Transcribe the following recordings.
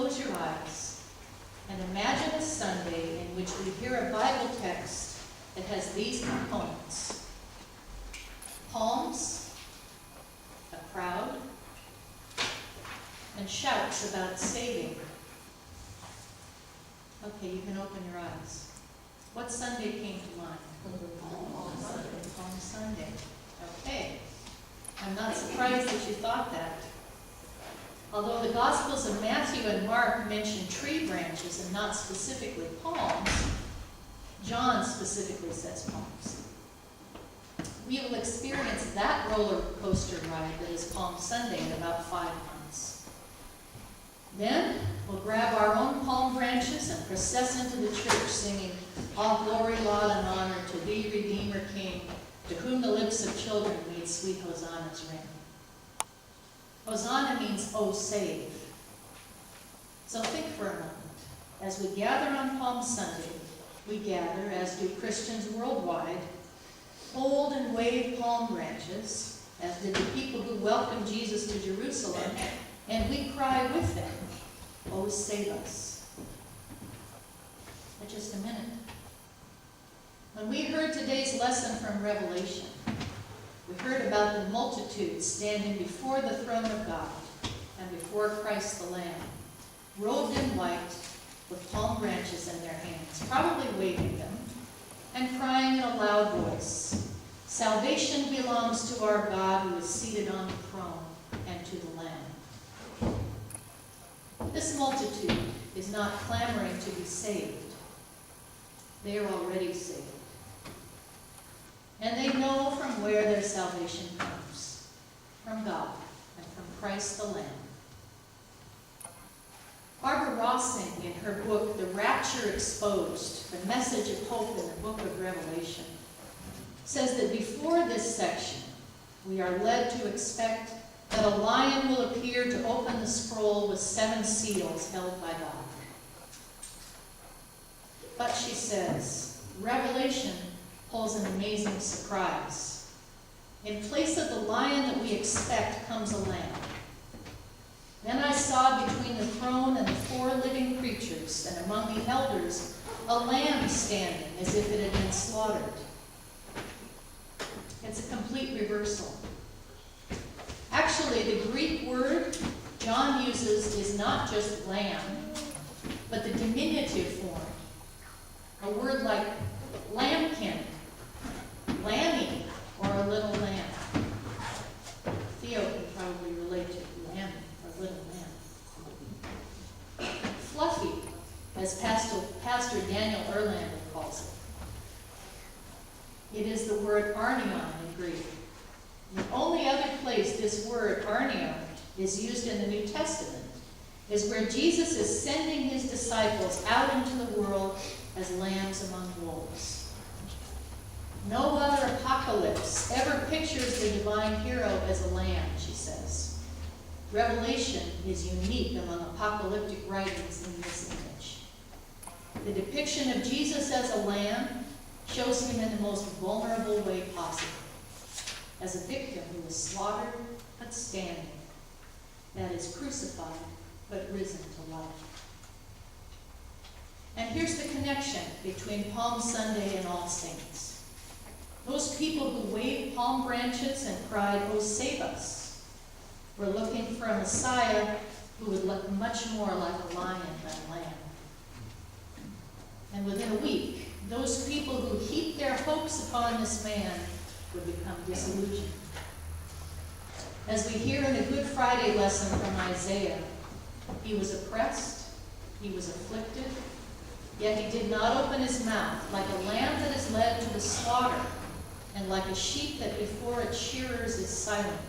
close your eyes and imagine a Sunday in which we hear a Bible text that has these components: palms, a crowd, and shouts about saving. Okay, you can open your eyes. What Sunday came to mind? Palm Sunday. Okay. I'm not surprised that you thought that. Although the Gospels of Matthew and Mark mention tree branches and not specifically palms, John specifically says palms. We will experience that roller coaster ride that is Palm Sunday in about 5 months. Then we'll grab our own palm branches and process into the church singing, "All glory, laud, and honor to thee, Redeemer King, to whom the lips of children made sweet hosannas ring." Hosanna means, "Oh, save." So think for a moment. As we gather on Palm Sunday, we gather, as do Christians worldwide, hold and wave palm branches, as did the people who welcomed Jesus to Jerusalem, and we cry with them, "Oh, save us." But just a minute. When we heard today's lesson from Revelation, we heard about the multitude standing before the throne of God and before Christ the Lamb, robed in white with palm branches in their hands, probably waving them, and crying in a loud voice, "Salvation belongs to our God who is seated on the throne and to the Lamb." This multitude is not clamoring to be saved. They are already saved. And they know from where their salvation comes, from God and from Christ the Lamb. Barbara Rossing, in her book, The Rapture Exposed, the message of hope in the book of Revelation, says that before this section, we are led to expect that a lion will appear to open the scroll with 7 seals held by God. But she says, Revelation holds an amazing surprise. In place of the lion that we expect comes a lamb. Then I saw between the throne and the 4 living creatures and among the elders a lamb standing as if it had been slaughtered. It's a complete reversal. Actually, the Greek word John uses is not just lamb, but the diminutive form. A word like lambkin, lammy, or a little lamb. Theo can probably relate to lamb or little lamb. Fluffy, as Pastor Daniel Erlander calls it. It is the word arnion in Greek. The only other place this word arnion is used in the New Testament is where Jesus is sending his disciples out into the world as lambs among wolves. No other apocalypse ever pictures the divine hero as a lamb, she says. Revelation is unique among apocalyptic writings in this image. The depiction of Jesus as a lamb shows him in the most vulnerable way possible, as a victim who is slaughtered but standing, that is, crucified but risen to life. And here's the connection between Palm Sunday and All Saints. Those people who waved palm branches and cried, "Oh, save us," were looking for a Messiah who would look much more like a lion than a lamb. And within a week, those people who heaped their hopes upon this man would become disillusioned. As we hear in the Good Friday lesson from Isaiah, he was oppressed, he was afflicted, yet he did not open his mouth, like a lamb that is led to the slaughter, and like a sheep that before its shearers is silent,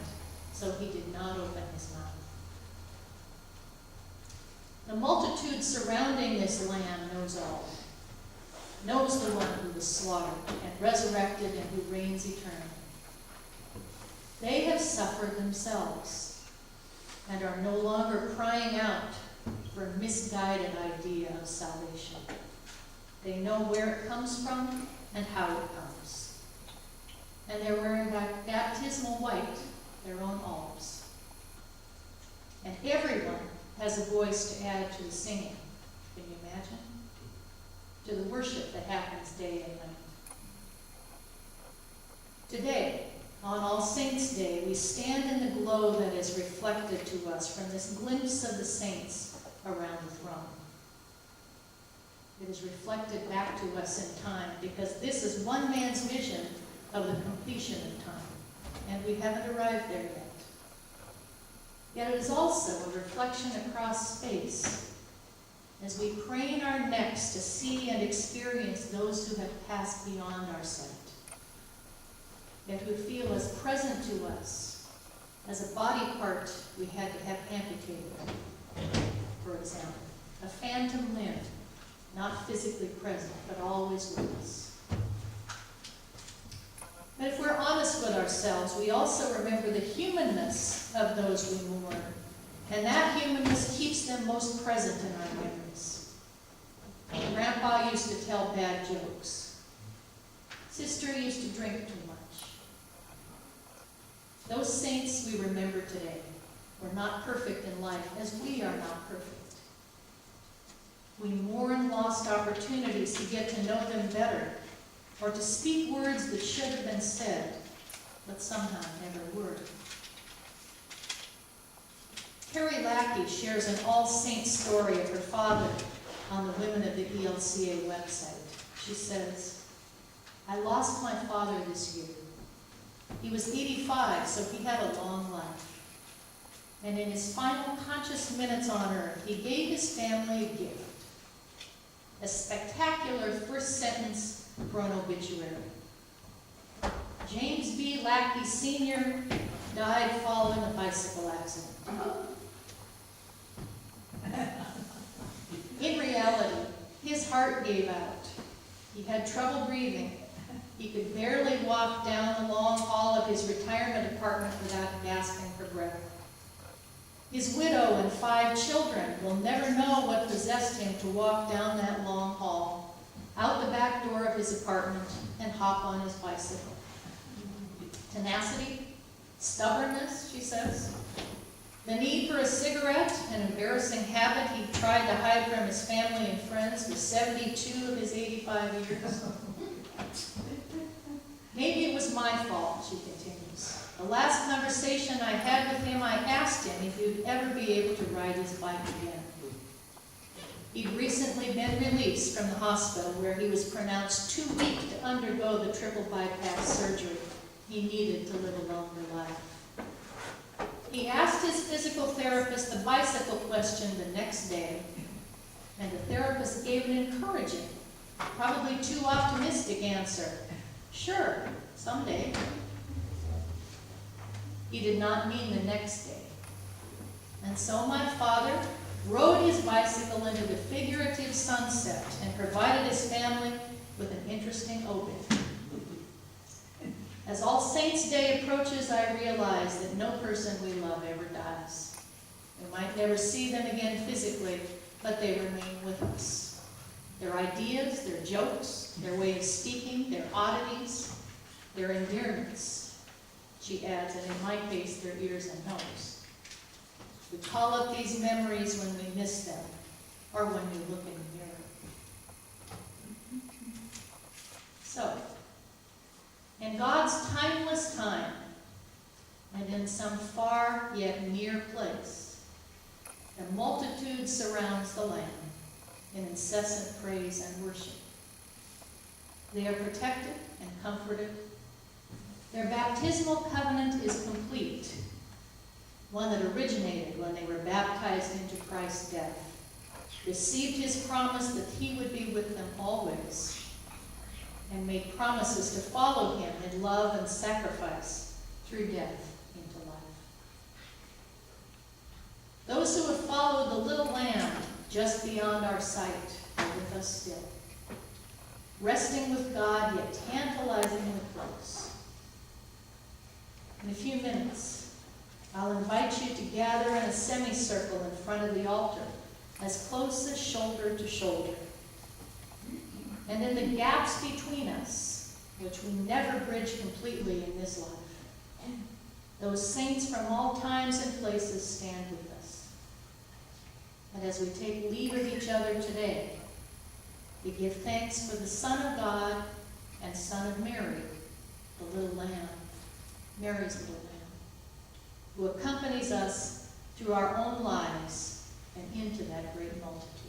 so he did not open his mouth. The multitude surrounding this lamb knows all, knows the one who was slaughtered and resurrected and who reigns eternally. They have suffered themselves and are no longer crying out for a misguided idea of salvation. They know where it comes from and how it comes. And they're wearing baptismal white, their own albs. And everyone has a voice to add to the singing. Can you imagine? To the worship that happens day and night. Today, on All Saints' Day, we stand in the glow that is reflected to us from this glimpse of the saints around the throne. It is reflected back to us in time because this is one man's vision of the completion of time, and we haven't arrived there yet. Yet it is also a reflection across space as we crane our necks to see and experience those who have passed beyond our sight, yet who feel as present to us as a body part we had to have amputated. For example, a phantom limb, not physically present, but always with us. But if we're honest with ourselves, we also remember the humanness of those we mourn, and that humanness keeps them most present in our memories. Grandpa used to tell bad jokes. Sister used to drink too much. Those saints we remember today were not perfect in life, as we are not perfect. We mourn lost opportunities to get to know them better, or to speak words that should have been said, but somehow never were. Carrie Lackey shares an All Saints story of her father on the Women of the ELCA website. She says, "I lost my father this year. He was 85, so he had a long life. And in his final conscious minutes on earth, he gave his family a gift. A spectacular first sentence for an obituary. James B. Lackey Sr. died following a bicycle accident. In reality, his heart gave out. He had trouble breathing. He could barely walk down the long hall of his retirement apartment without gasping for breath. His widow and 5 children will never know what possessed him to walk down that long hall, out the back door of his apartment, and hop on his bicycle. Tenacity, stubbornness, she says. The need for a cigarette, an embarrassing habit he tried to hide from his family and friends for 72 of his 85 years. Maybe it was my fault," she continues. "The last conversation I had with him, I asked him if he'd ever be able to ride his bike again. He'd recently been released from the hospital where he was pronounced too weak to undergo the triple bypass surgery he needed to live a longer life. He asked his physical therapist the bicycle question the next day, and the therapist gave an encouraging, probably too optimistic answer. Sure, someday. He did not mean the next day. And so my father rode his bicycle into the figurative sunset and provided his family with an interesting obit. As All Saints' Day approaches, I realize that no person we love ever dies. We might never see them again physically, but they remain with us. Their ideas, their jokes, their way of speaking, their oddities, their endearments," she adds, and in my case, their ears and nose. We call up these memories when we miss them, or when we look in the mirror. So, in God's timeless time, and in some far yet near place, the multitude surrounds the Lamb in incessant praise and worship. They are protected and comforted. Their baptismal covenant is complete, one that originated when they were baptized into Christ's death, received his promise that he would be with them always, and made promises to follow him in love and sacrifice through death into life. Those who have followed the little lamb just beyond our sight are with us still, resting with God, yet tantalizingly close. In a few minutes, I'll invite you to gather in a semicircle in front of the altar, as close as shoulder to shoulder. And in the gaps between us, which we never bridge completely in this life, those saints from all times and places stand with us. And as we take leave of each other today, we give thanks for the Son of God and Son of Mary, the little lamb, Mary's little lamb, who accompanies us through our own lives and into that great multitude.